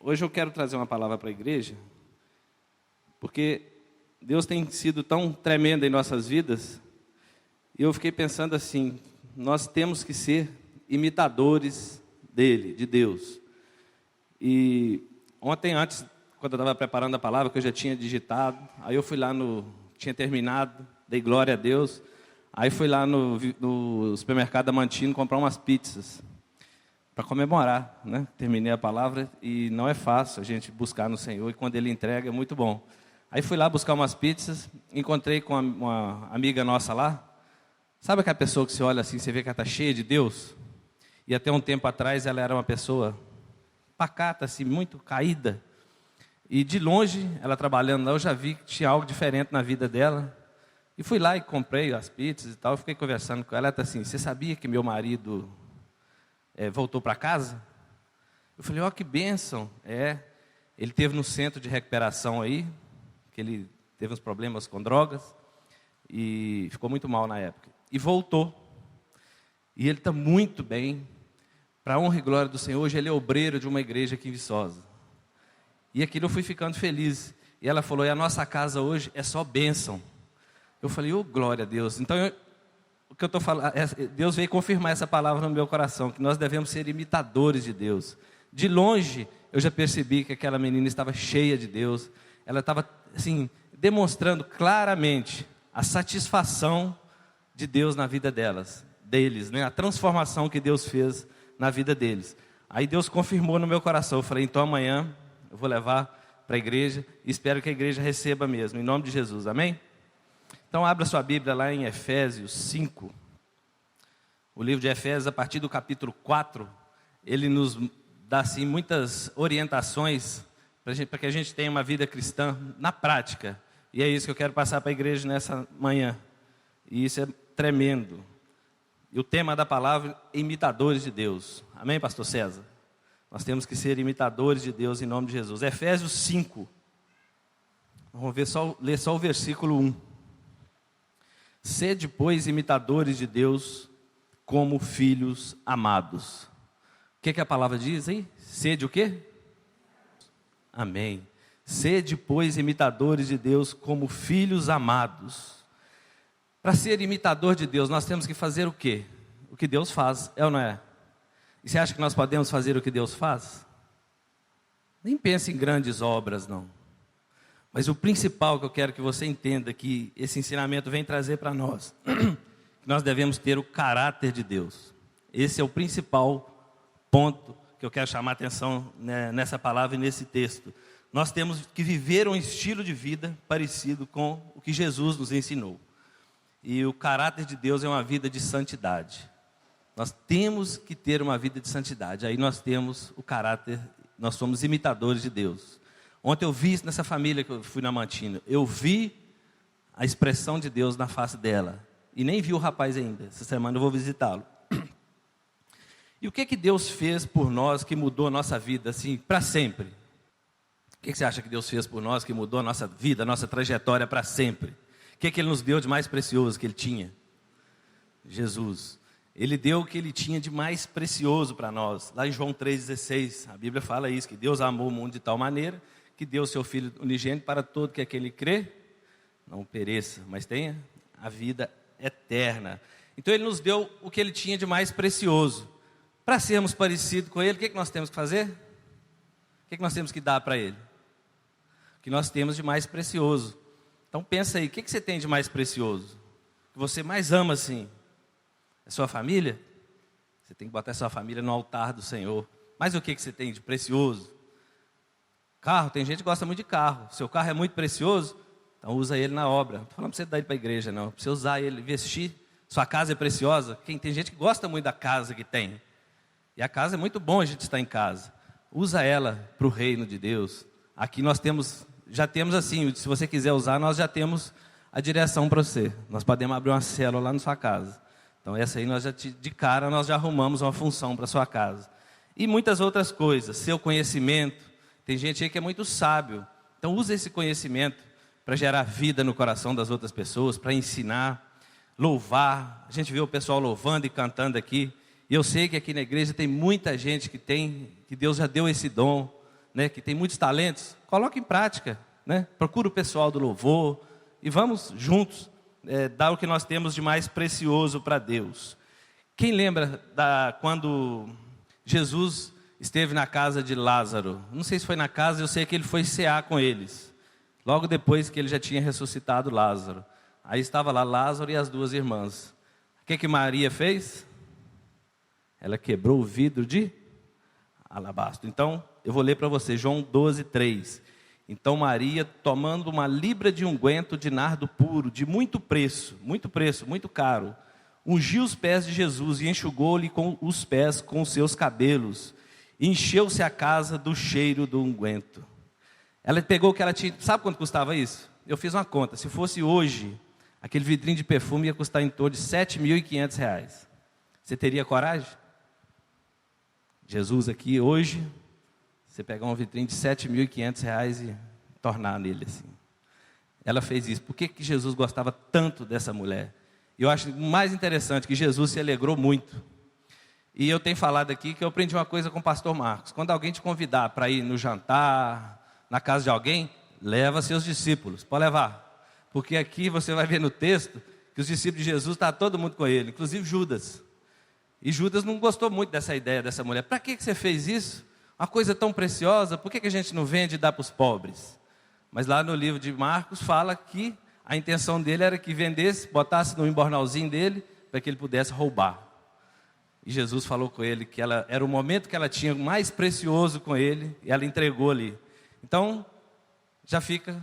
Hoje eu quero trazer uma palavra para a igreja, porque Deus tem sido tão tremendo em nossas vidas, e eu fiquei pensando assim, nós temos que ser imitadores dele, de Deus. E ontem, antes, quando eu estava preparando a palavra, que eu já tinha digitado, aí eu fui lá tinha terminado, dei glória a Deus, aí fui lá no supermercado Amantino comprar umas pizzas, para comemorar, né? Terminei a palavra e não é fácil a gente buscar no Senhor, e quando Ele entrega é muito bom. Aí fui lá buscar umas pizzas, encontrei com uma amiga nossa lá. Sabe aquela pessoa que você olha assim, você vê que ela está cheia de Deus? E até um tempo atrás ela era uma pessoa pacata, assim, muito caída. E de longe, ela trabalhando lá, eu já vi que tinha algo diferente na vida dela. E fui lá e comprei as pizzas e tal, fiquei conversando com ela. Ela está assim, você sabia que meu marido voltou para casa? Eu falei, ó, que bênção. Ele esteve no centro de recuperação aí, que ele teve uns problemas com drogas, e ficou muito mal na época. E voltou. E ele está muito bem. Para a honra e glória do Senhor, hoje ele é obreiro de uma igreja aqui em Viçosa. E aquilo eu fui ficando feliz. E ela falou, e a nossa casa hoje é só bênção. Eu falei, oh, glória a Deus. Então, o que eu estou falando, Deus veio confirmar essa palavra no meu coração, que nós devemos ser imitadores de Deus. De longe, eu já percebi que aquela menina estava cheia de Deus. Ela estava, assim, demonstrando claramente a satisfação de Deus na vida deles, né? A transformação que Deus fez na vida deles. Aí Deus confirmou no meu coração. Eu falei, então amanhã eu vou levar para a igreja e espero que a igreja receba mesmo, em nome de Jesus, amém? Então abra sua Bíblia lá em Efésios 5. O livro de Efésios, a partir do capítulo 4, ele nos dá assim muitas orientações para que a gente tenha uma vida cristã na prática. E é isso que eu quero passar para a igreja nessa manhã. E isso é tremendo. E o tema da palavra, imitadores de Deus. Amém, pastor César? Nós temos que ser imitadores de Deus em nome de Jesus. Efésios 5. Vamos ler só o versículo 1. Sede, pois, imitadores de Deus como filhos amados. O que a palavra diz aí? Sede o quê? Amém. Sede, pois, imitadores de Deus como filhos amados. Para ser imitador de Deus, nós temos que fazer o quê? O que Deus faz, é ou não é? E você acha que nós podemos fazer o que Deus faz? Nem pense em grandes obras, não. Mas o principal que eu quero que você entenda, que esse ensinamento vem trazer para nós, que nós devemos ter o caráter de Deus. Esse é o principal ponto que eu quero chamar a atenção, né, nessa palavra e nesse texto. Nós temos que viver um estilo de vida parecido com o que Jesus nos ensinou. E o caráter de Deus é uma vida de santidade. Nós temos que ter uma vida de santidade. Aí nós temos o caráter, nós somos imitadores de Deus. Ontem eu vi isso nessa família que eu fui na Mantina. Eu vi a expressão de Deus na face dela. E nem vi o rapaz ainda. Essa semana eu vou visitá-lo. E o que Deus fez por nós que mudou a nossa vida assim para sempre? O que você acha que Deus fez por nós que mudou a nossa vida, a nossa trajetória para sempre? O que Ele nos deu de mais precioso que Ele tinha? Jesus. Ele deu o que Ele tinha de mais precioso para nós. Lá em João 3,16, a Bíblia fala isso, que Deus amou o mundo de tal maneira que deu o seu Filho unigênito para todo que aquele crê, não pereça, mas tenha a vida eterna. Então Ele nos deu o que Ele tinha de mais precioso. Para sermos parecidos com Ele, o que nós temos que fazer? O que nós temos que dar para Ele? O que nós temos de mais precioso. Então pensa aí, o que você tem de mais precioso? Que você mais ama assim? É sua família? Você tem que botar a sua família no altar do Senhor. Mas o que você tem de precioso? Carro, tem gente que gosta muito de carro. Seu carro é muito precioso, então usa ele na obra. Não estou falando para você dar ele para a igreja, não. Para você usar ele, vestir. Sua casa é preciosa. Tem gente que gosta muito da casa que tem. E a casa é muito bom a gente estar em casa. Usa ela para o reino de Deus. Aqui nós já temos assim, se você quiser usar, nós já temos a direção para você. Nós podemos abrir uma célula lá na sua casa. Então essa aí de cara nós já arrumamos uma função para a sua casa. E muitas outras coisas, seu conhecimento. Tem gente aí que é muito sábio. Então use esse conhecimento para gerar vida no coração das outras pessoas, para ensinar, louvar. A gente vê o pessoal louvando e cantando aqui. E eu sei que aqui na igreja tem muita gente que Deus já deu esse dom né, que tem muitos talentos, coloque em prática, né? Procura o pessoal do louvor e vamos juntos dar o que nós temos de mais precioso para Deus. Quem lembra quando Jesus esteve na casa de Lázaro? Não sei se foi na casa, eu sei que ele foi cear com eles, logo depois que ele já tinha ressuscitado Lázaro. Aí estava lá Lázaro e as duas irmãs. O que Maria fez? Ela quebrou o vidro de alabastro. Então, eu vou ler para você, João 12:3. Então Maria, tomando uma libra de unguento de nardo puro, de muito preço, muito caro, ungiu os pés de Jesus e enxugou-lhe com os pés com os seus cabelos. E encheu-se a casa do cheiro do unguento. Ela pegou o que ela tinha. Sabe quanto custava isso? Eu fiz uma conta. Se fosse hoje, aquele vidrinho de perfume ia custar em torno de R$7.500. Você teria coragem? Jesus aqui hoje, você pegar um vitrine de R$7.500 e tornar nele assim. Ela fez isso. Por que Jesus gostava tanto dessa mulher? E eu acho mais interessante que Jesus se alegrou muito. E eu tenho falado aqui que eu aprendi uma coisa com o pastor Marcos. Quando alguém te convidar para ir no jantar, na casa de alguém, leva seus discípulos, pode levar. Porque aqui você vai ver no texto que os discípulos de Jesus, está todo mundo com ele, inclusive Judas. E Judas não gostou muito dessa ideia dessa mulher. Para que você fez isso? Uma coisa tão preciosa, por que a gente não vende e dá para os pobres? Mas lá no livro de Marcos fala que a intenção dele era que vendesse, botasse no embornalzinho dele, para que ele pudesse roubar. E Jesus falou com ele que era o momento que ela tinha mais precioso com ele, e ela entregou ali. Então, já fica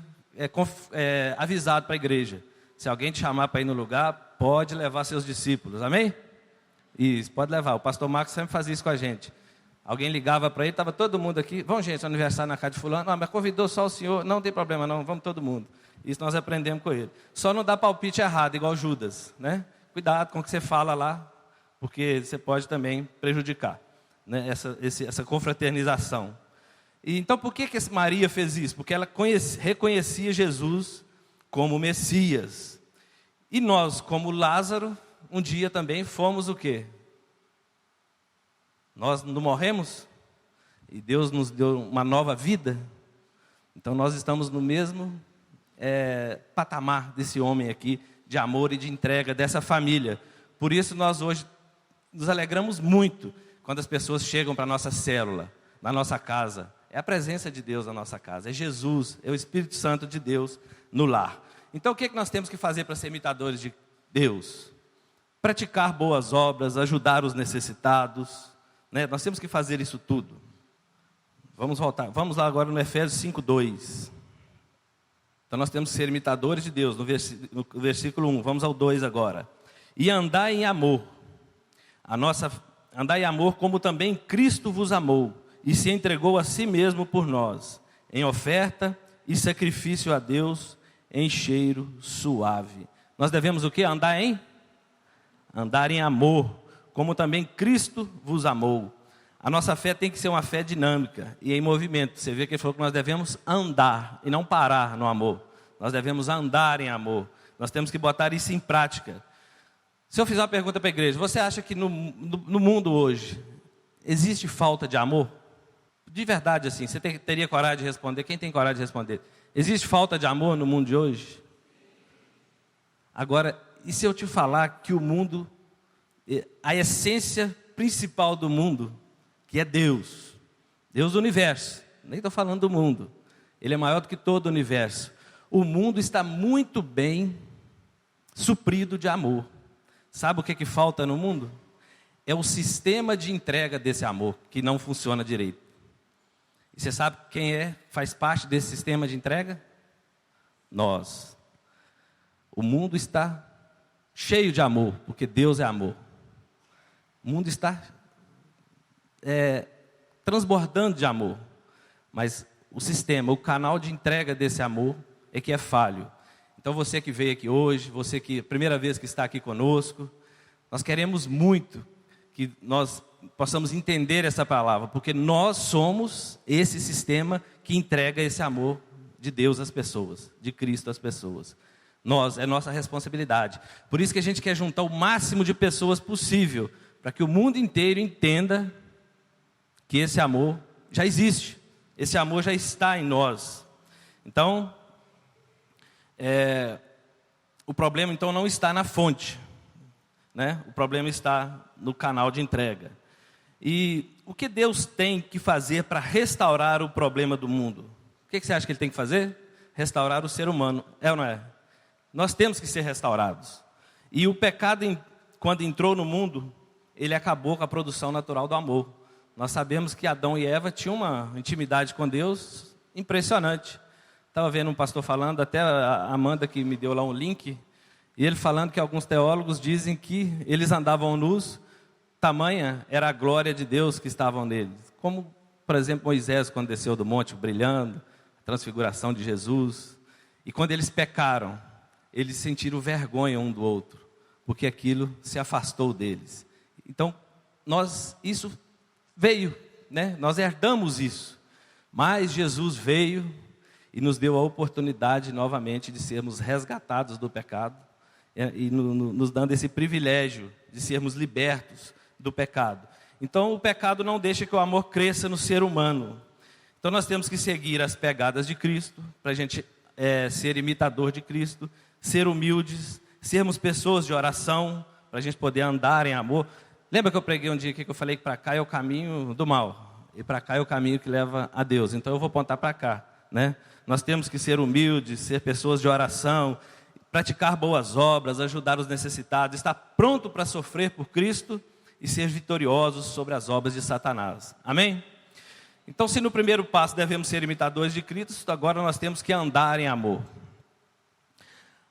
avisado para a igreja. Se alguém te chamar para ir no lugar, pode levar seus discípulos, amém? Isso, pode levar. O pastor Marcos sempre fazia isso com a gente. Alguém ligava para ele, estava todo mundo aqui. Vamos, gente, aniversário na casa de fulano. Não, mas convidou só o senhor. Não tem problema não, vamos todo mundo. Isso nós aprendemos com ele. Só não dá palpite errado, igual Judas, né? Cuidado com o que você fala lá, porque você pode também prejudicar, né, essa confraternização. E então, por que Maria fez isso? Porque ela reconhecia Jesus como Messias. E nós, como Lázaro, um dia também fomos o quê? Nós não morremos? E Deus nos deu uma nova vida? Então nós estamos no mesmo patamar desse homem aqui, de amor e de entrega dessa família. Por isso nós hoje nos alegramos muito quando as pessoas chegam para a nossa célula, na nossa casa. É a presença de Deus na nossa casa, é Jesus, é o Espírito Santo de Deus no lar. Então o que nós temos que fazer para ser imitadores de Deus? Praticar boas obras, ajudar os necessitados, né? Nós temos que fazer isso tudo. Vamos voltar, vamos lá agora no Efésios 5:2. Então nós temos que ser imitadores de Deus, no versículo 1, vamos ao 2 agora. E andar em amor, andar em amor como também Cristo vos amou, e se entregou a si mesmo por nós, em oferta e sacrifício a Deus, em cheiro suave. Nós devemos o quê? Andar em amor, como também Cristo vos amou. A nossa fé tem que ser uma fé dinâmica e em movimento. Você vê que ele falou que nós devemos andar e não parar no amor. Nós devemos andar em amor. Nós temos que botar isso em prática. Se eu fizer uma pergunta para a igreja, você acha que no mundo hoje existe falta de amor? De verdade assim, você teria coragem de responder? Quem tem coragem de responder? Existe falta de amor no mundo de hoje? Agora, e se eu te falar que o mundo, a essência principal do mundo, que é Deus, Deus do universo, nem estou falando do mundo, Ele é maior do que todo o universo. O mundo está muito bem suprido de amor. Sabe o que falta no mundo? É o sistema de entrega desse amor, que não funciona direito. E você sabe quem faz parte desse sistema de entrega? Nós. O mundo está cheio de amor, porque Deus é amor. O mundo está transbordando de amor, mas o sistema, o canal de entrega desse amor é que é falho. Então você que veio aqui hoje, você que primeira vez que está aqui conosco, nós queremos muito que nós possamos entender essa palavra, porque nós somos esse sistema que entrega esse amor de Deus às pessoas, de Cristo às pessoas. É nossa responsabilidade. Por isso que a gente quer juntar o máximo de pessoas possível, para que o mundo inteiro entenda que esse amor já existe, Esse amor já está em nós. Então, o problema então não está na fonte, né? O problema está no canal de entrega. E o que Deus tem que fazer para restaurar o problema do mundo? O que você acha que Ele tem que fazer? Restaurar o ser humano, é ou não é? Nós temos que ser restaurados. E o pecado, quando entrou no mundo, ele acabou com a produção natural do amor. Nós sabemos que Adão e Eva tinham uma intimidade com Deus impressionante. Estava vendo um pastor falando, até a Amanda que me deu lá um link, e ele falando que alguns teólogos dizem que eles andavam nus, tamanha era a glória de Deus que estavam neles. Como, por exemplo, Moisés, quando desceu do monte, brilhando, a transfiguração de Jesus. E quando eles pecaram, eles sentiram vergonha um do outro, porque aquilo se afastou deles. Então, isso veio, né? Nós herdamos isso. Mas Jesus veio e nos deu a oportunidade novamente de sermos resgatados do pecado e nos dando esse privilégio de sermos libertos do pecado. Então, o pecado não deixa que o amor cresça no ser humano. Então, nós temos que seguir as pegadas de Cristo, para a gente ser imitador de Cristo, ser humildes, sermos pessoas de oração, para a gente poder andar em amor. Lembra que eu preguei um dia aqui que eu falei que para cá é o caminho do mal, e para cá é o caminho que leva a Deus. Então, eu vou apontar para cá, né? Nós temos que ser humildes, ser pessoas de oração, praticar boas obras, ajudar os necessitados, estar pronto para sofrer por Cristo e ser vitoriosos sobre as obras de Satanás. Amém? Então, se no primeiro passo devemos ser imitadores de Cristo, agora nós temos que andar em amor.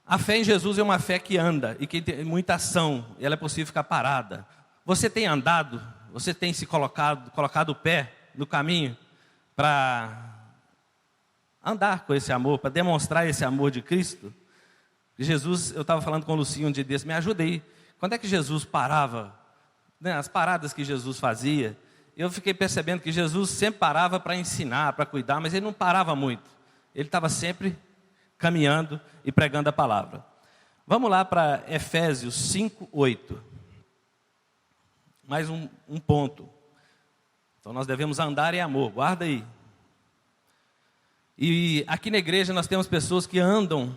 A fé em Jesus é uma fé que anda e que tem muita ação, e ela é possível ficar parada. Você tem andado, você tem se colocado o pé no caminho para andar com esse amor, para demonstrar esse amor de Cristo? Jesus, eu estava falando com o Lucinho um dia desse, me ajuda aí. Quando é que Jesus parava? Né, as paradas que Jesus fazia, eu fiquei percebendo que Jesus sempre parava para ensinar, para cuidar, mas ele não parava muito. Ele estava sempre caminhando e pregando a palavra. Vamos lá para Efésios 5:8. Mais um ponto. Então nós devemos andar em amor, guarda aí. E aqui na igreja nós temos pessoas que andam,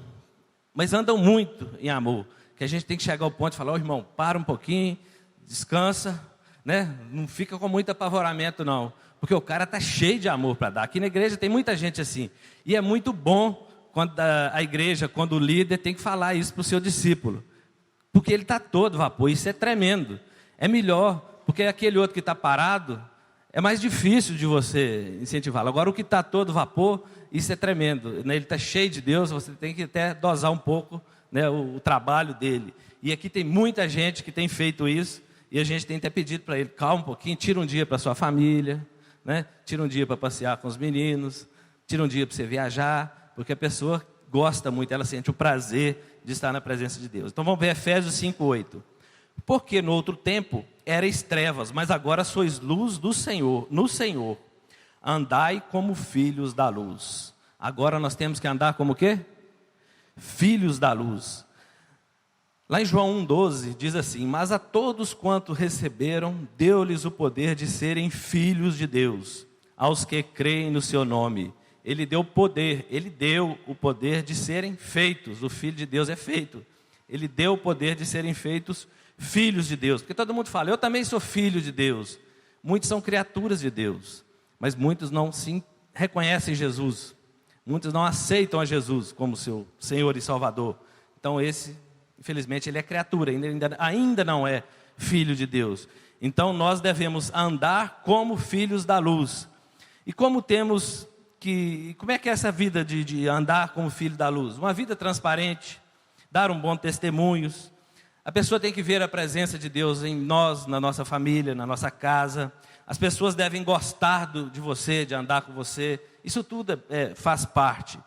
mas andam muito em amor. Que a gente tem que chegar ao ponto de falar, irmão, para um pouquinho, descansa, né? Não fica com muito apavoramento não, porque o cara está cheio de amor para dar. Aqui na igreja tem muita gente assim, e é muito bom quando a igreja, quando o líder tem que falar isso para o seu discípulo, porque ele está todo vapor. Isso é tremendo. É melhor, porque aquele outro que está parado, é mais difícil de você incentivá-lo. Agora o que está todo vapor, isso é tremendo, né? Ele está cheio de Deus, você tem que até dosar um pouco, né, o trabalho dele. E aqui tem muita gente que tem feito isso, e a gente tem até pedido para ele, calma um pouquinho, tira um dia para sua família, né? Tira um dia para passear com os meninos, tira um dia para você viajar, porque a pessoa gosta muito, ela sente o prazer de estar na presença de Deus. Então vamos ver Efésios 5:8. Porque no outro tempo erais trevas, mas agora sois luz do Senhor, no Senhor. Andai como filhos da luz. Agora nós temos que andar como o quê? Filhos da luz. Lá em João 1:12 diz assim: mas a todos quanto receberam, deu-lhes o poder de serem filhos de Deus, aos que creem no seu nome. Ele deu poder, ele deu o poder de serem feitos. O Filho de Deus é feito. Ele deu o poder de serem feitos filhos de Deus. Porque todo mundo fala, eu também sou filho de Deus. Muitos são criaturas de Deus, mas muitos não se reconhecem Jesus. Muitos não aceitam a Jesus como seu Senhor e Salvador. Então esse, infelizmente, ele é criatura, ainda não é filho de Deus. Então nós devemos andar como filhos da luz. E como é que é essa vida de andar como filho da luz? Uma vida transparente, dar um bom testemunho. A pessoa tem que ver a presença de Deus em nós, na nossa família, na nossa casa. As pessoas devem gostar de você, de andar com você. Isso tudo faz parte.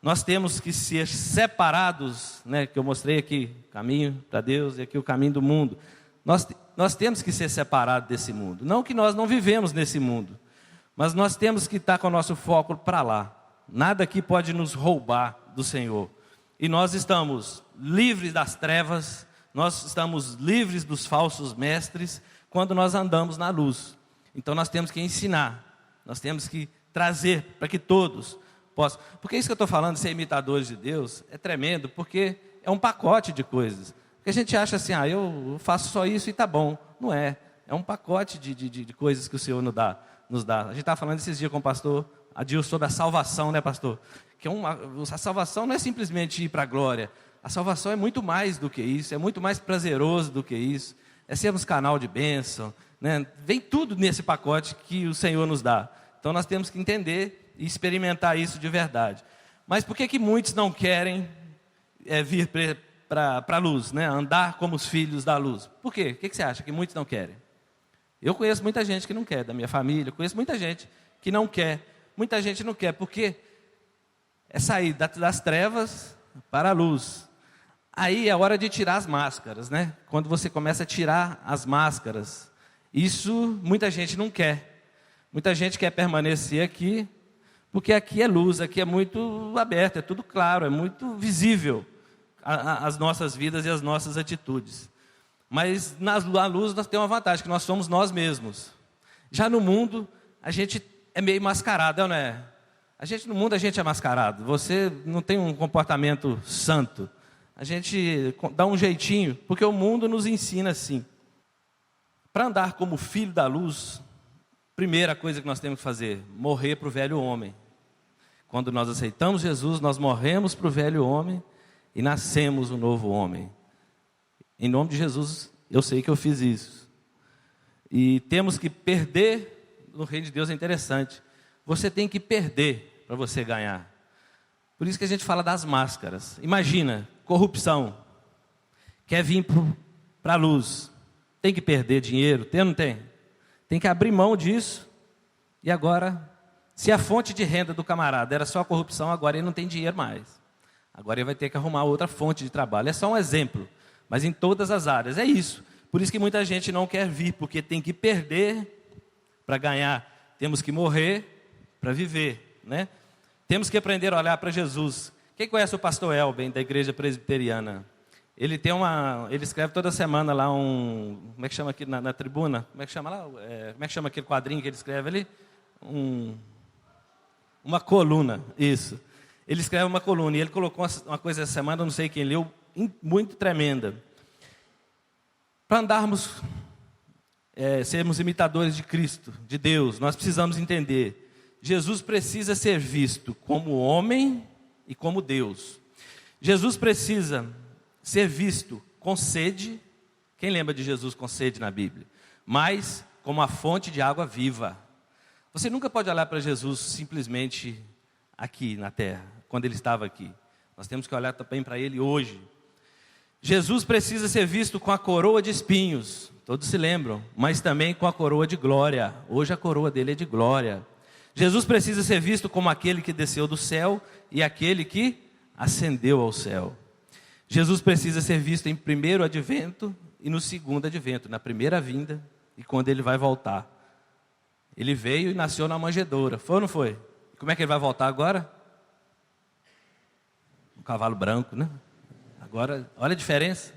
Nós temos que ser separados, né, que eu mostrei aqui, caminho para Deus e aqui o caminho do mundo. Nós temos que ser separados desse mundo. Não que nós não vivemos nesse mundo, mas nós temos que estar com o nosso foco para lá. Nada aqui pode nos roubar do Senhor. E nós estamos livres das trevas, nós estamos livres dos falsos mestres, quando nós andamos na luz. Então nós temos que ensinar, nós temos que trazer para que todos possam. Porque isso que eu estou falando, ser imitadores de Deus, é tremendo, porque é um pacote de coisas. Porque a gente acha assim, eu faço só isso e está bom. Não é. É um pacote de coisas que o Senhor nos dá. A gente estava falando esses dias com o pastor Adilson sobre a salvação, né, pastor? Que a salvação não é simplesmente ir para a glória. A salvação é muito mais do que isso, é muito mais prazeroso do que isso. É sermos canal de bênção, né? Vem tudo nesse pacote que o Senhor nos dá. Então nós temos que entender e experimentar isso de verdade. Mas por que muitos não querem vir para a luz, né? Andar como os filhos da luz? Por quê? O que você acha que muitos não querem? Eu conheço muita gente que não quer, da minha família, conheço muita gente que não quer. Muita gente não quer, porque é sair das trevas para a luz. Aí é hora de tirar as máscaras, né? Quando você começa a tirar as máscaras, isso muita gente não quer. Muita gente quer permanecer aqui, porque aqui é luz, aqui é muito aberto, é tudo claro, é muito visível as nossas vidas e as nossas atitudes. Mas na luz nós temos uma vantagem, que nós somos nós mesmos. Já no mundo, a gente é meio mascarado, não é? No mundo a gente é mascarado. Você não tem um comportamento santo. A gente dá um jeitinho, porque o mundo nos ensina assim. Para andar como filho da luz, primeira coisa que nós temos que fazer, morrer para o velho homem. Quando nós aceitamos Jesus, nós morremos para o velho homem e nascemos um novo homem. Em nome de Jesus, eu sei que eu fiz isso. E temos que perder, no reino de Deus é interessante. Você tem que perder para você ganhar. Por isso que a gente fala das máscaras. Imagina, corrupção. Quer vir para a luz. Tem que perder dinheiro, tem ou não tem? Tem que abrir mão disso. E agora, se a fonte de renda do camarada era só a corrupção, agora ele não tem dinheiro mais. Agora ele vai ter que arrumar outra fonte de trabalho. É só um exemplo. Mas em todas as áreas, é isso. Por isso que muita gente não quer vir, porque tem que perder para ganhar. Temos que morrer para viver, né? Temos que aprender a olhar para Jesus. Quem conhece o pastor Elben, da igreja presbiteriana? Ele escreve toda semana lá como é que chama aqui na tribuna? Como é que chama lá? Como é que chama aquele quadrinho que ele escreve ali? Uma coluna, isso. Ele escreve uma coluna e ele colocou uma coisa essa semana, não sei quem leu, muito tremenda. Para andarmos, sermos imitadores de Cristo, de Deus, nós precisamos entender. Jesus precisa ser visto como homem e como Deus. Jesus precisa ser visto com sede. Quem lembra de Jesus com sede na Bíblia? Mas como a fonte de água viva. Você nunca pode olhar para Jesus simplesmente aqui na terra, quando ele estava aqui. Nós temos que olhar também para ele hoje. Jesus precisa ser visto com a coroa de espinhos, todos se lembram, mas também com a coroa de glória. Hoje a coroa dele é de glória. Jesus precisa ser visto como aquele que desceu do céu e aquele que ascendeu ao céu. Jesus precisa ser visto em primeiro advento e no segundo advento, na primeira vinda e quando ele vai voltar. Ele veio e nasceu na manjedoura, foi ou não foi? Como é que ele vai voltar agora? Um cavalo branco, né? Agora, olha a diferença.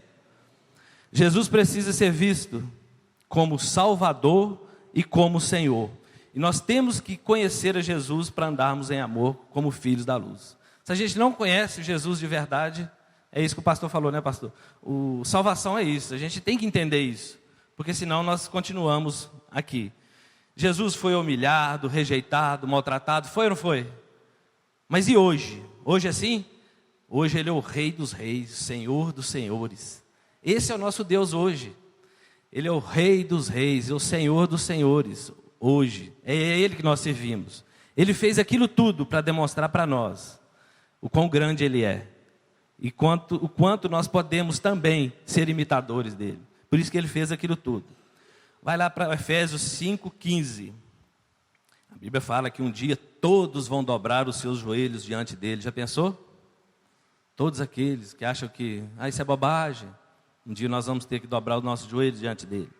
Jesus precisa ser visto como Salvador e como Senhor. E nós temos que conhecer a Jesus para andarmos em amor como filhos da luz. Se a gente não conhece Jesus de verdade, é isso que o pastor falou, né, pastor? Salvação é isso, a gente tem que entender isso, porque senão nós continuamos aqui. Jesus foi humilhado, rejeitado, maltratado, foi ou não foi? Mas e hoje? Hoje é assim? Hoje ele é o Rei dos Reis, Senhor dos Senhores. Esse é o nosso Deus hoje. Ele é o Rei dos Reis, é o Senhor dos Senhores. Hoje, é Ele que nós servimos. Ele fez aquilo tudo para demonstrar para nós o quão grande Ele é. E o quanto nós podemos também ser imitadores dEle. Por isso que Ele fez aquilo tudo. Vai lá para Efésios 5,15. A Bíblia fala que um dia todos vão dobrar os seus joelhos diante dEle. Já pensou? Todos aqueles que acham que isso é bobagem. Um dia nós vamos ter que dobrar os nossos joelhos diante dEle.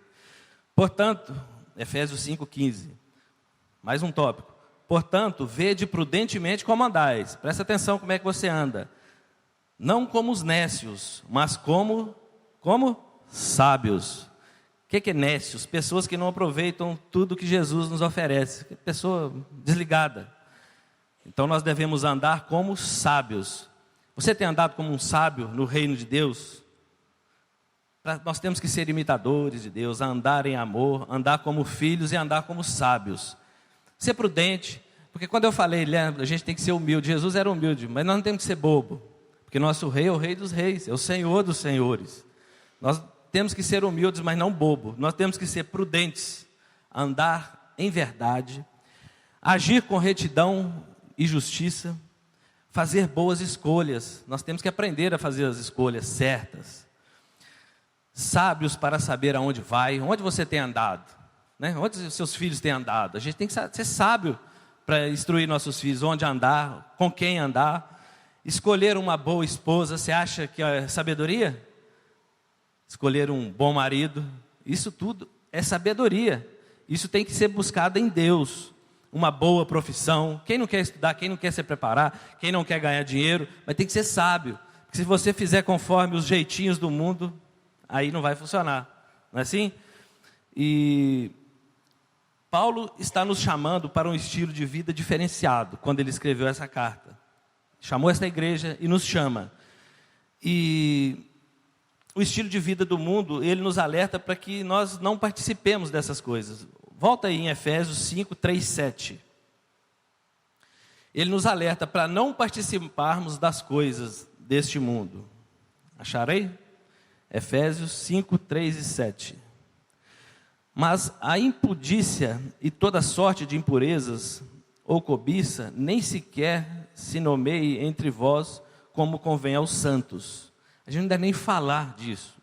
Portanto, Efésios 5,15. Mais um tópico. Portanto, vede prudentemente como andais. Presta atenção como é que você anda. Não como os nécios, mas como sábios. O que é nécios? Pessoas que não aproveitam tudo que Jesus nos oferece. Pessoa desligada. Então nós devemos andar como sábios. Você tem andado como um sábio no reino de Deus? Nós temos que ser imitadores de Deus, andar em amor, andar como filhos e andar como sábios. Ser prudente, porque quando eu falei, lembra, a gente tem que ser humilde. Jesus era humilde, mas nós não temos que ser bobo, porque nosso rei é o rei dos reis, é o Senhor dos senhores. Nós temos que ser humildes, mas não bobo. Nós temos que ser prudentes, andar em verdade, agir com retidão e justiça, fazer boas escolhas. Nós temos que aprender a fazer as escolhas certas. Sábios para saber aonde vai, onde você tem andado, né? Onde os seus filhos têm andado. A gente tem que ser sábio para instruir nossos filhos onde andar, com quem andar. Escolher uma boa esposa, você acha que é sabedoria? Escolher um bom marido, isso tudo é sabedoria. Isso tem que ser buscado em Deus. Uma boa profissão. Quem não quer estudar, quem não quer se preparar, quem não quer ganhar dinheiro, mas tem que ser sábio. Porque se você fizer conforme os jeitinhos do mundo, aí não vai funcionar, não é assim? E Paulo está nos chamando para um estilo de vida diferenciado, quando ele escreveu essa carta. Chamou esta igreja e nos chama. E o estilo de vida do mundo, ele nos alerta para que nós não participemos dessas coisas. Volta aí em Efésios 5, 3, 7. Ele nos alerta para não participarmos das coisas deste mundo. Acharei? Efésios 5, 3 e 7. Mas a impudícia e toda sorte de impurezas ou cobiça nem sequer se nomeie entre vós como convém aos santos. A gente não deve nem falar disso.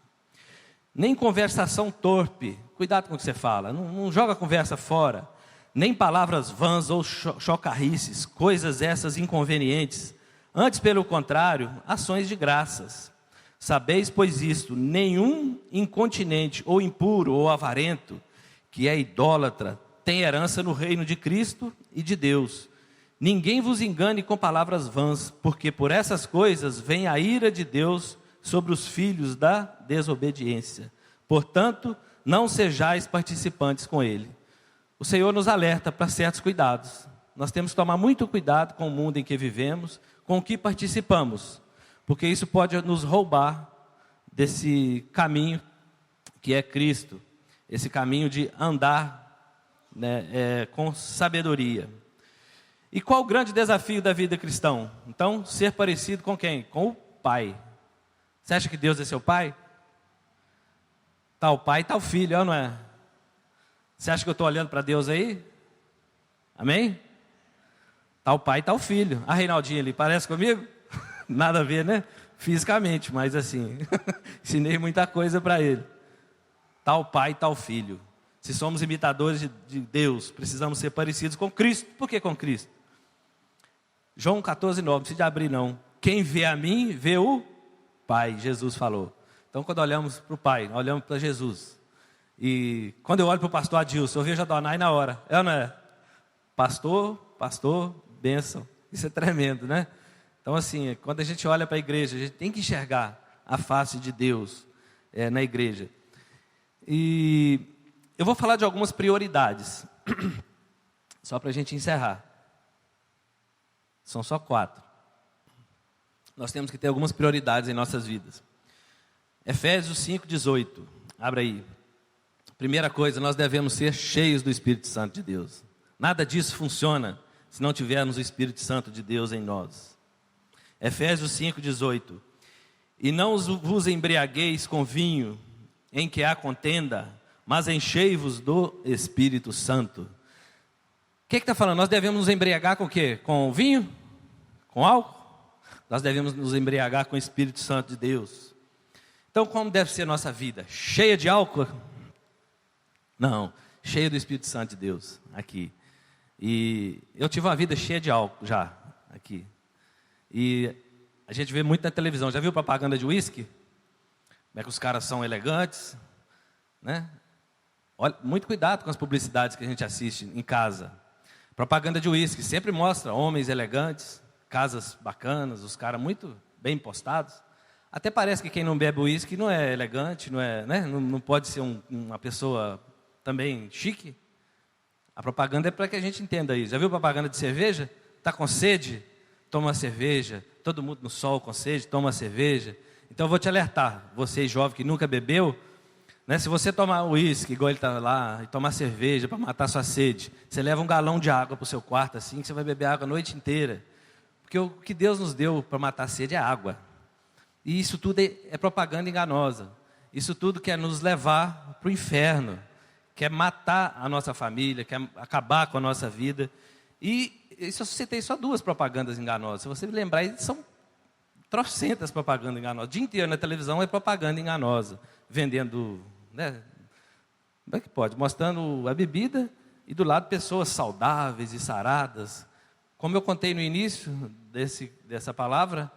Nem conversação torpe. Cuidado com o que você fala. Não joga a conversa fora. Nem palavras vãs ou chocarrices, coisas essas inconvenientes. Antes, pelo contrário, ações de graças. Sabeis, pois isto, nenhum incontinente ou impuro ou avarento, que é idólatra, tem herança no reino de Cristo e de Deus. Ninguém vos engane com palavras vãs, porque por essas coisas vem a ira de Deus sobre os filhos da desobediência. Portanto, não sejais participantes com ele. O Senhor nos alerta para certos cuidados. Nós temos que tomar muito cuidado com o mundo em que vivemos, com o que participamos, porque isso pode nos roubar desse caminho que é Cristo, esse caminho de andar, né, com sabedoria. E qual o grande desafio da vida cristã? Então, ser parecido com quem? Com o Pai. Você acha que Deus é seu Pai? Tá o Pai, tá o Filho, não é? Você acha que eu estou olhando para Deus aí? Amém? Tá o Pai, tá o Filho. A Reinaldinha ali, parece comigo? Nada a ver, né? Fisicamente, mas assim, ensinei muita coisa para ele. Tá o Pai, tá o Filho. Se somos imitadores de Deus, precisamos ser parecidos com Cristo. Por que com Cristo? João 14, 9, não precisa abrir não. Quem vê a mim, vê o Pai, Jesus falou. Então quando olhamos para o Pai, olhamos para Jesus. E quando eu olho para o pastor Adilson, eu vejo a Donai na hora. É ou não é? Pastor, bênção. Isso é tremendo, né? Então assim, quando a gente olha para a igreja, a gente tem que enxergar a face de Deus na igreja. E eu vou falar de algumas prioridades, só para a gente encerrar. São só 4. Nós temos que ter algumas prioridades em nossas vidas. Efésios 5, 18. Abra aí. Primeira coisa, nós devemos ser cheios do Espírito Santo de Deus. Nada disso funciona se não tivermos o Espírito Santo de Deus em nós. Efésios 5, 18. E não vos embriagueis com vinho, em que há contenda, mas enchei-vos do Espírito Santo. O que está falando? Nós devemos nos embriagar com o quê? Com vinho? Com álcool? Nós devemos nos embriagar com o Espírito Santo de Deus. Então, como deve ser a nossa vida? Cheia de álcool? Não, cheia do Espírito Santo de Deus, aqui. E eu tive uma vida cheia de álcool já, aqui. E a gente vê muito na televisão. Já viu propaganda de uísque? Como é que os caras são elegantes, né? Olha, muito cuidado com as publicidades que a gente assiste em casa. Propaganda de uísque sempre mostra homens elegantes, casas bacanas, os caras muito bem postados. Até parece que quem não bebe uísque não é elegante, não é, né? Não pode ser uma pessoa também chique. A propaganda é para que a gente entenda isso. Já viu propaganda de cerveja? Está com sede? Toma uma cerveja. Todo mundo no sol com sede, toma uma cerveja. Então eu vou te alertar, você jovem que nunca bebeu, né? Se você tomar uísque, igual ele está lá, e tomar cerveja para matar sua sede, você leva um galão de água para o seu quarto assim, que você vai beber água a noite inteira. Porque o que Deus nos deu para matar a sede é água. E isso tudo é propaganda enganosa. Isso tudo quer nos levar para o inferno, quer matar a nossa família, quer acabar com a nossa vida. E isso eu citei só 2 propagandas enganosas. Se você lembrar, são trocentas propagandas enganosas. O dia inteiro na televisão é propaganda enganosa, vendendo, né? Como é que pode? Mostrando a bebida e do lado pessoas saudáveis e saradas. Como eu contei no início dessa palavra,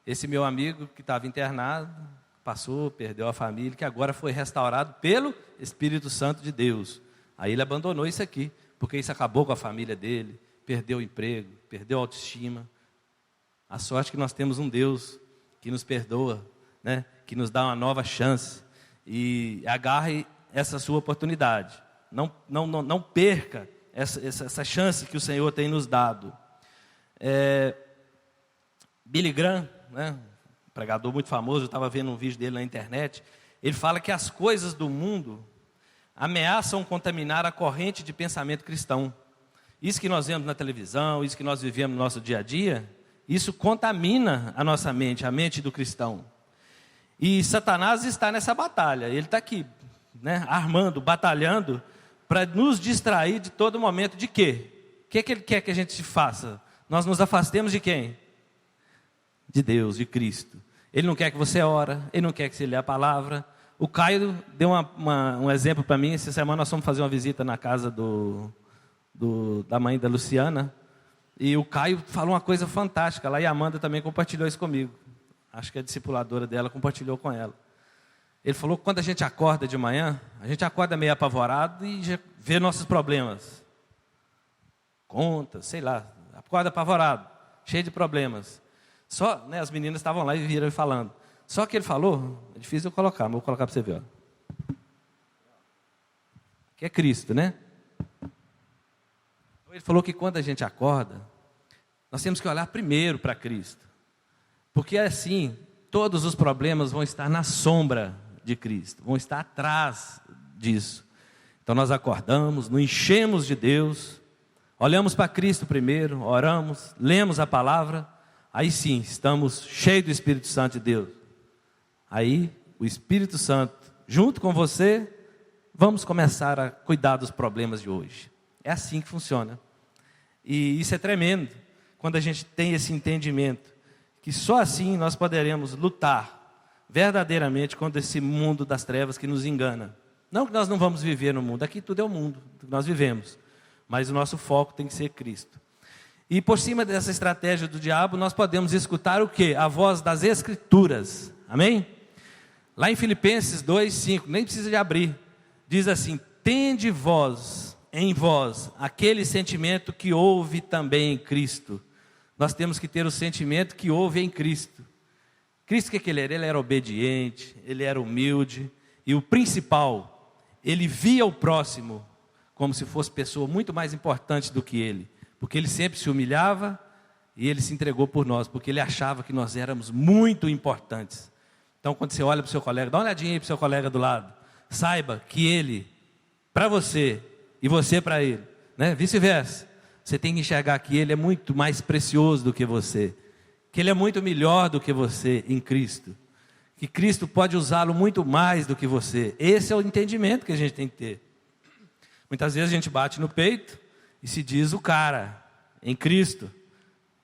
esse meu amigo que estava internado, passou, perdeu a família, que agora foi restaurado pelo Espírito Santo de Deus. Aí ele abandonou isso aqui, porque isso acabou com a família dele, perdeu o emprego, perdeu a autoestima. A sorte que nós temos um Deus que nos perdoa, né? Que nos dá uma nova chance. E agarre essa sua oportunidade. Não perca essa chance que o Senhor tem nos dado. Billy Graham, né? Um pregador muito famoso, eu estava vendo um vídeo dele na internet. Ele fala que as coisas do mundo ameaçam contaminar a corrente de pensamento cristão. Isso que nós vemos na televisão, isso que nós vivemos no nosso dia a dia, isso contamina a nossa mente, a mente do cristão. E Satanás está nessa batalha. Ele está aqui, né, armando, batalhando, para nos distrair de todo momento de quê? O que ele quer que a gente faça? Nós nos afastemos de quem? De Deus, de Cristo. Ele não quer que você ore, ele não quer que você lê a palavra. O Caio deu um exemplo para mim. Essa semana nós fomos fazer uma visita na casa da mãe da Luciana. E o Caio falou uma coisa fantástica lá, e a Amanda também compartilhou isso comigo. Acho que a discipuladora dela compartilhou com ela. Ele falou que quando a gente acorda de manhã, a gente acorda meio apavorado e já vê nossos problemas. Conta, sei lá, acorda apavorado, cheio de problemas. Só, né, as meninas estavam lá e viram ele falando. Só que ele falou, é difícil eu colocar, mas vou colocar para você ver. Ó. Que é Cristo, né? Ele falou que quando a gente acorda, nós temos que olhar primeiro para Cristo. Porque assim, todos os problemas vão estar na sombra de Cristo, vão estar atrás disso. Então nós acordamos, nos enchemos de Deus, olhamos para Cristo primeiro, oramos, lemos a palavra, aí sim, estamos cheios do Espírito Santo de Deus. Aí, o Espírito Santo, junto com você, vamos começar a cuidar dos problemas de hoje. É assim que funciona. E isso é tremendo, quando a gente tem esse entendimento, que só assim nós poderemos lutar verdadeiramente contra esse mundo das trevas que nos engana. Não que nós não vamos viver no mundo, aqui tudo é o mundo que nós vivemos, mas o nosso foco tem que ser Cristo. E por cima dessa estratégia do diabo, nós podemos escutar o quê? A voz das Escrituras, amém? Lá em Filipenses 2:5, nem precisa de abrir, diz assim: tende em vós aquele sentimento que houve também em Cristo. Nós temos que ter o sentimento que houve em Cristo. Cristo, o que ele era? Ele era obediente, ele era humilde, e o principal, ele via o próximo como se fosse pessoa muito mais importante do que ele, porque ele sempre se humilhava e ele se entregou por nós, porque ele achava que nós éramos muito importantes. Então, quando você olha para o seu colega, dá uma olhadinha aí para o seu colega do lado, saiba que ele, para você, e você para ele, né? Vice-versa. Você tem que enxergar que ele é muito mais precioso do que você, que ele é muito melhor do que você em Cristo, que Cristo pode usá-lo muito mais do que você. Esse é o entendimento que a gente tem que ter. Muitas vezes a gente bate no peito e se diz o cara em Cristo,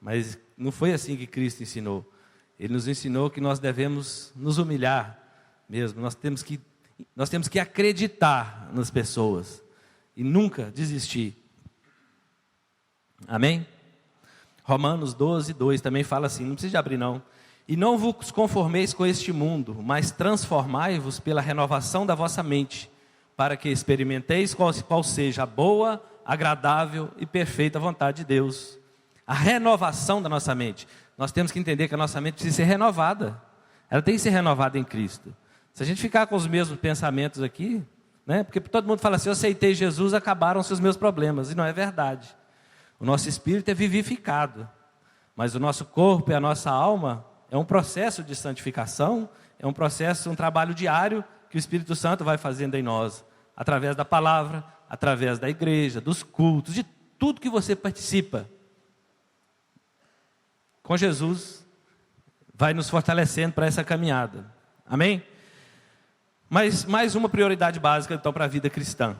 mas não foi assim que Cristo ensinou. Ele nos ensinou que nós devemos nos humilhar mesmo. Nós temos que acreditar nas pessoas e nunca desistir. Amém? Romanos 12:2 também fala assim, não precisa de abrir não. E não vos conformeis com este mundo, mas transformai-vos pela renovação da vossa mente, para que experimenteis qual seja a boa, agradável e perfeita vontade de Deus. A renovação da nossa mente. Nós temos que entender que a nossa mente precisa ser renovada. Ela tem que ser renovada em Cristo. Se a gente ficar com os mesmos pensamentos aqui, né? Porque todo mundo fala assim, eu aceitei Jesus, acabaram-se os meus problemas. E não é verdade. O nosso espírito é vivificado, mas o nosso corpo e a nossa alma é um processo de santificação, é um processo, um trabalho diário que o Espírito Santo vai fazendo em nós, através da palavra, através da igreja, dos cultos, de tudo que você participa. Com Jesus, vai nos fortalecendo para essa caminhada. Amém? Mas mais uma prioridade básica, então, para a vida cristã.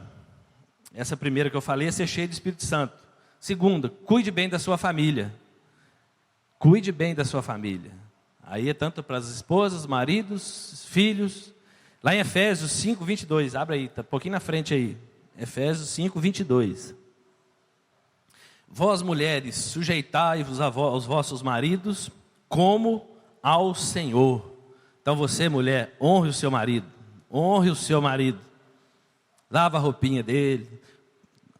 Essa primeira que eu falei é ser cheio do Espírito Santo. Segunda, cuide bem da sua família. Cuide bem da sua família. Aí é tanto para as esposas, maridos, filhos. Lá em Efésios 5, 22, abre aí, está um pouquinho na frente aí. Efésios 5, 22. Vós mulheres, sujeitai-vos aos vossos maridos como ao Senhor. Então você, mulher, honre o seu marido. Honre o seu marido. Lava a roupinha dele.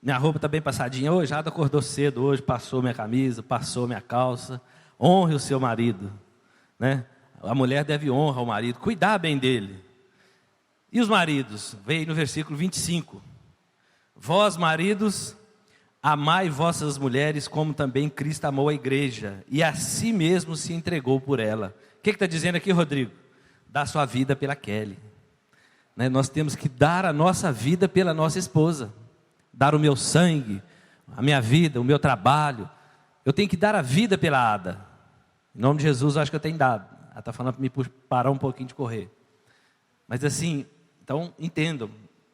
Minha roupa está bem passadinha hoje. Ada acordou cedo hoje, passou minha camisa, passou minha calça. Honre o seu marido, né? A mulher deve honrar o marido, cuidar bem dele. E os maridos? Veio no versículo 25. Vós, maridos, amai vossas mulheres como também Cristo amou a igreja e a si mesmo se entregou por ela. O que está dizendo aqui, Rodrigo? Dá sua vida pela Kelly, né? Nós temos que dar a nossa vida pela nossa esposa. Dar o meu sangue, a minha vida, o meu trabalho. Eu tenho que dar a vida pela Ada. Em nome de Jesus, eu acho que eu tenho dado. Ela está falando para me parar um pouquinho de correr. Mas assim, então entendam.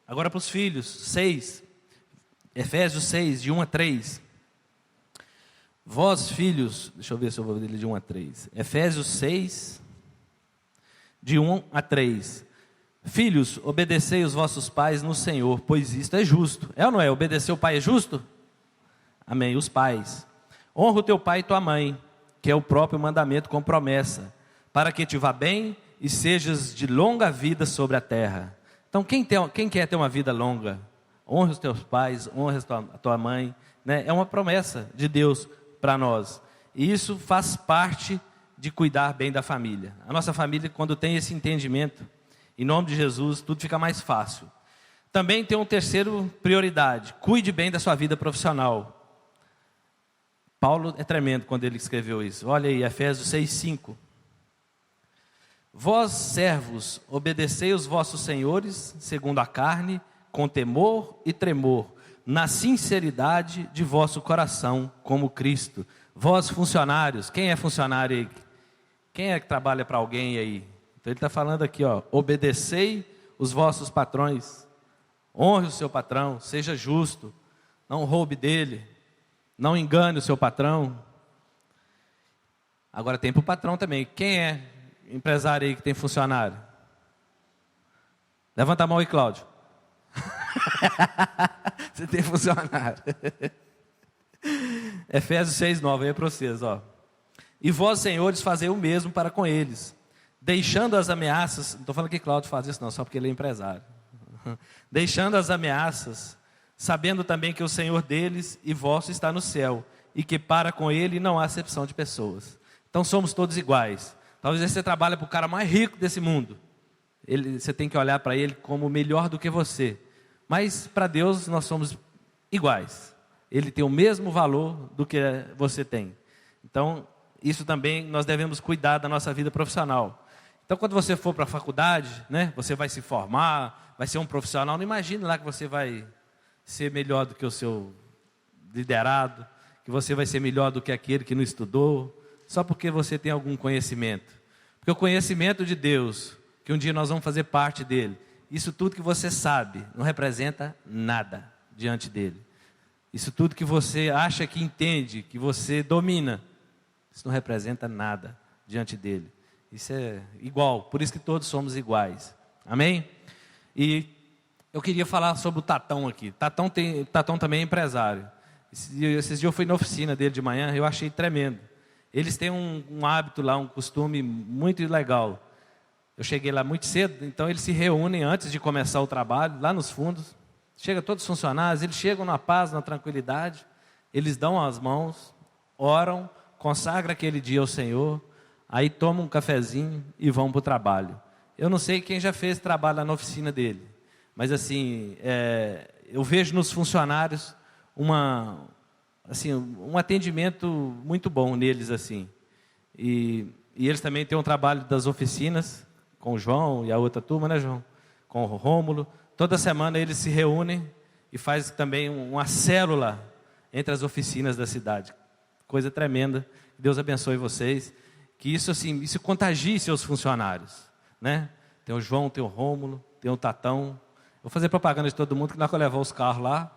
Agora para os filhos, 6. Efésios 6, de 1 a 3. Vós filhos, deixa eu ver se eu vou ler de 1 a 3. Efésios 6, de 1 a 3. Filhos, obedecei os vossos pais no Senhor, pois isto é justo. É ou não é? Obedecer o pai é justo? Amém. Os pais. Honra o teu pai e tua mãe, que é o próprio mandamento com promessa, para que te vá bem e sejas de longa vida sobre a terra. Então quem quer ter uma vida longa? Honra os teus pais, honra a tua mãe, né? É uma promessa de Deus para nós. E isso faz parte de cuidar bem da família. A nossa família, quando tem esse entendimento, em nome de Jesus, tudo fica mais fácil. Também tem uma terceira prioridade: cuide bem da sua vida profissional. Paulo é tremendo quando ele escreveu isso. Olha aí, Efésios 6, 5. Vós, servos, obedecei os vossos senhores, segundo a carne, com temor e tremor, na sinceridade de vosso coração, como Cristo. Vós, funcionários, quem é funcionário aí? Quem é que trabalha para alguém aí? Então ele está falando aqui, ó, obedecei os vossos patrões, honre o seu patrão, seja justo, não roube dele, não engane o seu patrão. Agora tem para o patrão também. Quem é empresário aí que tem funcionário? Levanta a mão aí, Cláudio. Você tem funcionário. Efésios 6, 9, aí é para vocês, ó. E vós, senhores, fazei o mesmo para com eles, deixando as ameaças. Não estou falando que Cláudio faz isso não, só porque ele é empresário. Deixando as ameaças, sabendo também que o Senhor deles e vosso está no céu, e que para com ele não há acepção de pessoas. Então somos todos iguais. Talvez você trabalhe para o cara mais rico desse mundo. Você tem que olhar para ele como melhor do que você. Mas para Deus nós somos iguais. Ele tem o mesmo valor do que você tem. Então, isso também nós devemos cuidar da nossa vida profissional. Então, quando você for para a faculdade, né, você vai se formar, vai ser um profissional. Não imagine lá que você vai ser melhor do que o seu liderado, que você vai ser melhor do que aquele que não estudou, só porque você tem algum conhecimento. Porque o conhecimento de Deus, que um dia nós vamos fazer parte dele, isso tudo que você sabe, não representa nada diante dele. Isso tudo que você acha que entende, que você domina, isso não representa nada diante dele. Isso é igual, por isso que todos somos iguais. Amém? E eu queria falar sobre o Tatão aqui. Tatão também é empresário. Esses dias eu fui na oficina dele de manhã, eu achei tremendo. Eles têm um hábito lá, um costume muito legal. Eu cheguei lá muito cedo, então eles se reúnem antes de começar o trabalho, lá nos fundos. Chega todos os funcionários, eles chegam na paz, na tranquilidade. Eles dão as mãos, oram, consagram aquele dia ao Senhor, aí tomam um cafezinho e vão para o trabalho. Eu não sei quem já fez trabalho lá na oficina dele, mas assim, eu vejo nos funcionários assim, um atendimento muito bom neles, assim. E eles também têm um trabalho das oficinas, com o João e a outra turma, né, João? Com o Rômulo. Toda semana eles se reúnem e faz também uma célula entre as oficinas da cidade. Coisa tremenda. Deus abençoe vocês. Que isso, assim, isso contagie seus funcionários, né? Tem o João, tem o Rômulo, tem o Tatão. Vou fazer propaganda de todo mundo, que nós vamos levar os carros lá.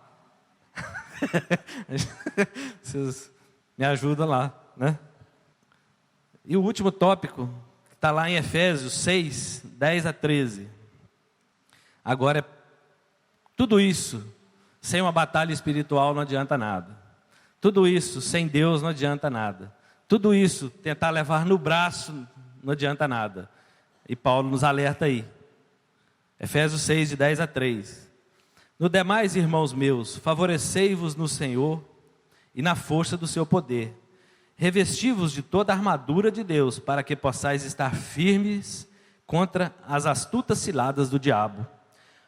Vocês me ajudam lá, né? E o último tópico, que está lá em Efésios 6, 10 a 13. Agora, tudo isso, sem uma batalha espiritual não adianta nada. Tudo isso, sem Deus não adianta nada. Tudo isso, tentar levar no braço não adianta nada. E Paulo nos alerta aí. Efésios 6, de 10 a 3. No demais, irmãos meus, favorecei-vos no Senhor e na força do seu poder. Revesti-vos de toda a armadura de Deus, para que possais estar firmes contra as astutas ciladas do diabo.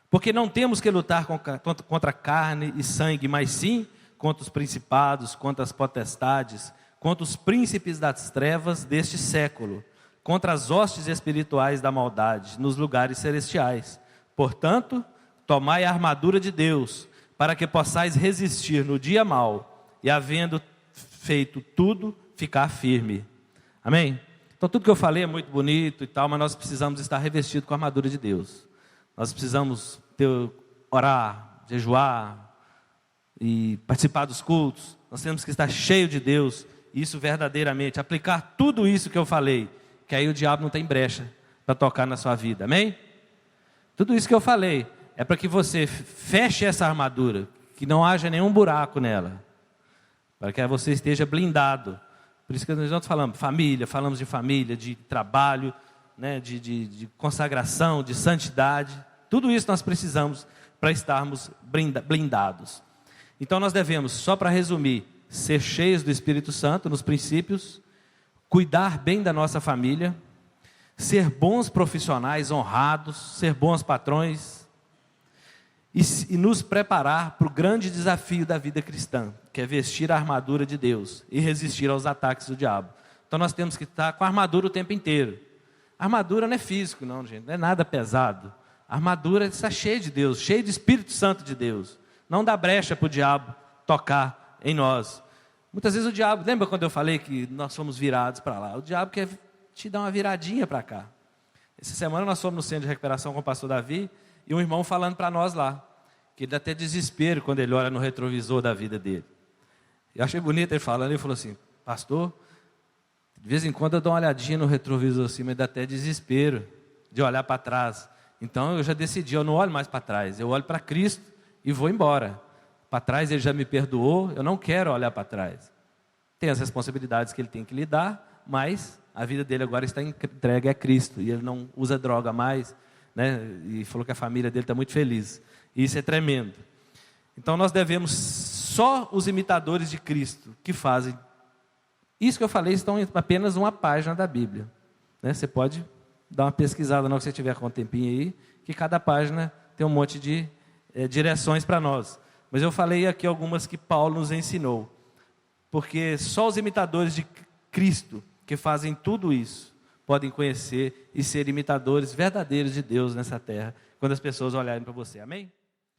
Porque não temos que lutar contra carne e sangue, mas sim contra os principados, contra as potestades, contra os príncipes das trevas deste século, contra as hostes espirituais da maldade nos lugares celestiais. Portanto, tomai a armadura de Deus, para que possais resistir no dia mau, e havendo feito tudo, ficar firme. Amém? Então tudo que eu falei é muito bonito e tal, mas nós precisamos estar revestidos com a armadura de Deus. Nós precisamos orar, jejuar e participar dos cultos. Nós temos que estar cheio de Deus, isso verdadeiramente, aplicar tudo isso que eu falei, que aí o diabo não tem brecha para tocar na sua vida. Amém? Tudo isso que eu falei é para que você feche essa armadura, que não haja nenhum buraco nela, para que você esteja blindado. Por isso que nós falamos de família, de trabalho, né, de consagração, de santidade. Tudo isso nós precisamos para estarmos blindados. Então nós devemos, só para resumir, ser cheios do Espírito Santo nos princípios, cuidar bem da nossa família, ser bons profissionais, honrados, ser bons patrões e nos preparar para o grande desafio da vida cristã, que é vestir a armadura de Deus e resistir aos ataques do diabo. Então nós temos que estar com a armadura o tempo inteiro. A armadura não é físico, não, gente, não é nada pesado. A armadura está cheia de Deus, cheia de Espírito Santo de Deus. Não dá brecha para o diabo tocar em nós. Muitas vezes o diabo, lembra quando eu falei que nós fomos virados para lá? O diabo quer te dar uma viradinha para cá. Essa semana nós fomos no centro de recuperação com o pastor Davi, e um irmão falando para nós lá, que dá até desespero quando ele olha no retrovisor da vida dele. Eu achei bonito ele falando, ele falou assim: pastor, de vez em quando eu dou uma olhadinha no retrovisor assim, mas dá até desespero de olhar para trás. Então eu já decidi, eu não olho mais para trás, eu olho para Cristo e vou embora. Para trás ele já me perdoou, eu não quero olhar para trás. Tem as responsabilidades que ele tem que lidar, mas a vida dele agora está entregue a Cristo, e ele não usa droga mais, né? E falou que a família dele está muito feliz. Isso é tremendo. Então nós devemos, só os imitadores de Cristo que fazem isso que eu falei, estão em apenas uma página da Bíblia, né? Você pode dar uma pesquisada na hora que você tiver com um tempinho aí, que cada página tem um monte de direções para nós. Mas eu falei aqui algumas que Paulo nos ensinou, porque só os imitadores de Cristo que fazem tudo isso podem conhecer e ser imitadores verdadeiros de Deus nessa terra, quando as pessoas olharem para você. Amém?